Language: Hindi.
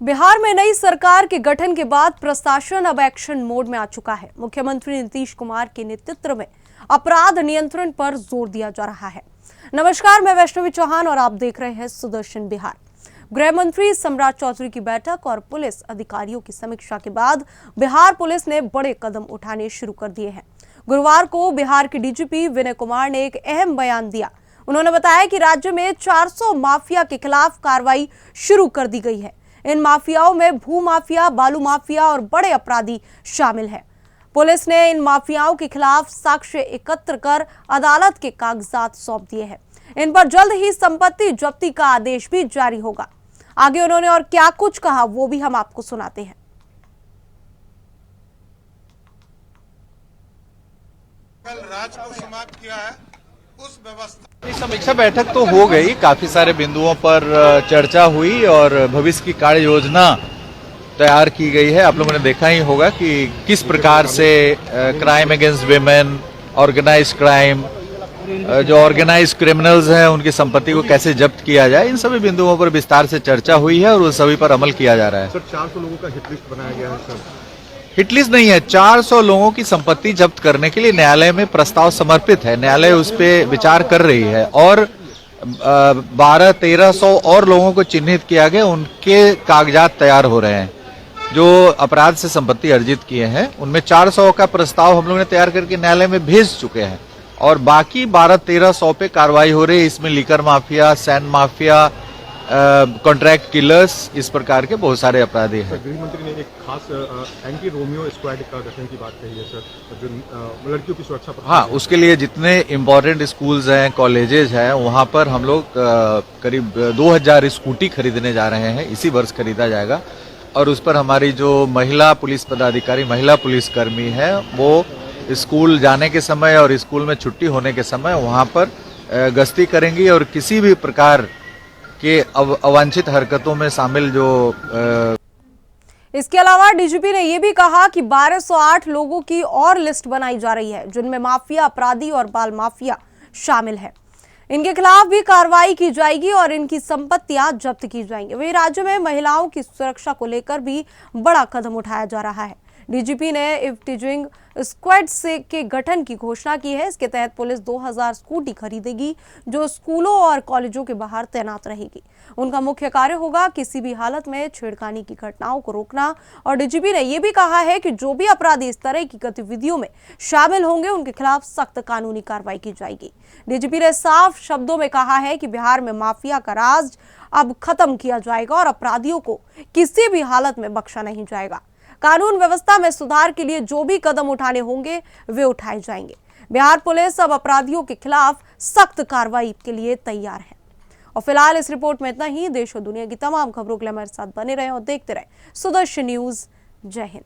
बिहार में नई सरकार के गठन के बाद प्रशासन अब एक्शन मोड में आ चुका है। मुख्यमंत्री नीतीश कुमार के नेतृत्व में अपराध नियंत्रण पर जोर दिया जा रहा है। नमस्कार, मैं वैष्णवी चौहान और आप देख रहे हैं सुदर्शन बिहार। गृह मंत्री सम्राट चौधरी की बैठक और पुलिस अधिकारियों की समीक्षा के बाद बिहार पुलिस ने बड़े कदम उठाने शुरू कर दिए हैं। गुरुवार को बिहार के डीजीपी विनय कुमार ने एक अहम बयान दिया। उन्होंने बताया कि राज्य में 400 माफिया के खिलाफ कार्रवाई शुरू कर दी गई है। इन माफियाओं में भू माफिया, बालू माफिया और बड़े अपराधी शामिल हैं। पुलिस ने इन माफियाओं के खिलाफ साक्ष्य एकत्र कर अदालत के कागजात सौंप दिए हैं। इन पर जल्द ही संपत्ति जब्ती का आदेश भी जारी होगा। आगे उन्होंने और क्या कुछ कहा वो भी हम आपको सुनाते हैं। कल राज को समाप्त किया है उस व्यवस्था। समीक्षा बैठक तो हो गई, काफी सारे बिंदुओं पर चर्चा हुई और भविष्य की कार्य योजना तैयार की गई है। आप लोगों ने देखा ही होगा कि किस प्रकार से crime against women, organise crime, जो ऑर्गेनाइज क्रिमिनल्स हैं उनकी संपत्ति को कैसे जब्त किया जाए, इन सभी बिंदुओं पर विस्तार से चर्चा हुई है और उन सभी पर अमल किया जा रहा है। सर, 400 लोगों का हिट लिस्ट बनाया गया है। सर, हिट लिस्ट नहीं है, 400 लोगों की संपत्ति जब्त करने के लिए न्यायालय में प्रस्ताव समर्पित है। न्यायालय उस पर विचार कर रही है और 1200-1300 और लोगों को चिन्हित किया गया, उनके कागजात तैयार हो रहे हैं जो अपराध से संपत्ति अर्जित किए हैं। उनमें 400 का प्रस्ताव हम लोगों ने तैयार करके न्यायालय में भेज चुके हैं और बाकी 1200-1300 पे कार्रवाई हो रही है। इसमें liquor mafia, sand mafia, contract killers, इस प्रकार के बहुत सारे अपराधी हैं। गृह मंत्री ने एक खास एंटी रोमियो स्क्वाड का गठन की बात कही है सर, जो लड़कियों की सुरक्षा पर। हाँ, उसके लिए जितने इम्पोर्टेंट स्कूल्स हैं, कॉलेजेस हैं, वहाँ पर हम लोग करीब 2000 स्कूटी खरीदने जा रहे हैं। इसी वर्ष खरीदा जाएगा और उस पर हमारी जो महिला पुलिस पदाधिकारी, महिला पुलिसकर्मी है, वो स्कूल जाने के समय और स्कूल में छुट्टी होने के समय वहाँ पर गश्ती करेंगी और किसी भी प्रकार के अवांछित हरकतों में शामिल जो इसके अलावा डीजीपी ने यह भी कहा कि 1208 लोगों की और लिस्ट बनाई जा रही है जिनमें माफिया, अपराधी और बाल माफिया शामिल है। इनके खिलाफ भी कार्रवाई की जाएगी और इनकी संपत्तियां जब्त की जाएंगी। वहीं राज्य में महिलाओं की सुरक्षा को लेकर भी बड़ा कदम उठाया जा रहा है। डीजीपी ने इफ्टीजिंग स्क्वाड से के गठन की घोषणा की है। इसके तहत पुलिस 2000 स्कूटी खरीदेगी जो स्कूलों और कॉलेजों के बाहर तैनात रहेगी। उनका मुख्य कार्य होगा किसी भी हालत में छेड़खानी की घटनाओं को रोकना। और डीजीपी ने यह भी कहा है कि जो भी अपराधी इस तरह की गतिविधियों में शामिल होंगे उनके खिलाफ सख्त कानूनी कार्रवाई की जाएगी। डीजीपी ने साफ शब्दों में कहा है कि बिहार में माफिया का राज अब खत्म किया जाएगा और अपराधियों को किसी भी हालत में बख्शा नहीं जाएगा। कानून व्यवस्था में सुधार के लिए जो भी कदम उठाने होंगे वे उठाए जाएंगे। बिहार पुलिस अब अपराधियों के खिलाफ सख्त कार्रवाई के लिए तैयार है। और फिलहाल इस रिपोर्ट में इतना ही। देश और दुनिया की तमाम खबरों के लिए हमारे साथ बने रहें और देखते रहें सुदर्शन न्यूज। जय हिंद।